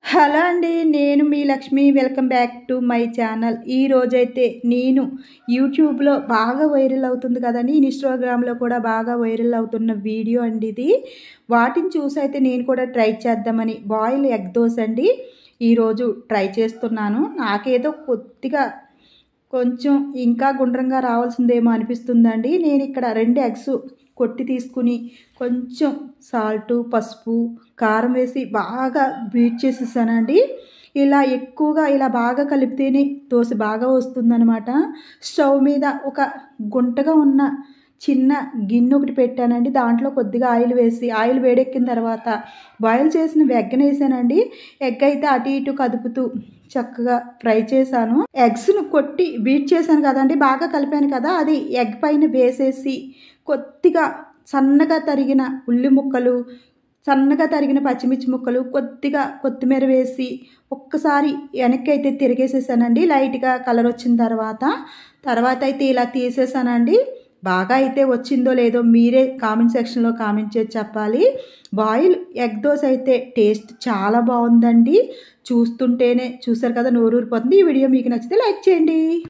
Hello అండి. నేను మీ Lakshmi. Welcome back to my channel. ఈరోజైతే నేను యూట్యూబ్‌లో బాగా వైరల్ అవుతుంది కదండీ! ఇన్‌స్టాగ్రామ్‌లో కూడా బాగా వైరల్ అవుతున్న వీడియో అండి ఇది. వాటిని చూసైతే నేను కూడా ట్రై చేద్దామని బాయిల్ ఎగ్ దోస అండి ఈరోజు ట్రై చేస్తున్నాను. నాకేదో కొద్దిగా కొంచెం ఇంకా గుండ్రంగా రావాల్సిందేమో అనిపిస్తుందండి. నేనిక్కడ 2 ఎగ్స్ కొట్టి తీసుకుని కొంచెం సాల్టు, పసుపు, కారం వేసి బాగా బీట్ చేసేసానండి. ఇలా బాగా కలిపితేనే దోస బాగా వస్తుందనమాట. స్టవ్ మీద ఒక గుంటగా ఉన్న చిన్న గిన్నె ఒకటి పెట్టానండి. దాంట్లో కొద్దిగా ఆయిల్ వేసి, ఆయిల్ వేడెక్కిన తర్వాత బాయిల్ చేసిన ఎగ్‌నేసానండి. ఎగ్ అయితే అటు ఇటు కదుపుతూ చక్కగా ఫ్రై చేశాను. ఎగ్స్‌ను కొట్టి బీట్ చేశాను కదండీ! బాగా కలిపాను కదా! అది ఎగ్ పైన వేసేసి కొద్దిగా సన్నగా తరిగిన ఉల్లి ముక్కలు, సన్నగా తరిగిన పచ్చిమిర్చి ముక్కలు, కొద్దిగా కొత్తిమీర వేసి ఒక్కసారి వెనక్కైతే తిరిగేసేసానండి. లైట్‌గా కలర్ వచ్చిన తర్వాత అయితే ఇలా తీసేసానండి. బాగా అయితే వచ్చిందో లేదో మీరే కామెంట్ సెక్షన్‌లో కామెంట్ చేసి చెప్పాలి. బాయిల్ ఎగ్ దోస అయితే టేస్ట్ చాలా బావుందండి. చూస్తుంటేనే చూసారు కదా నోరూరిపోతుంది. ఈ వీడియో మీకు నచ్చితే లైక్ చేయండి.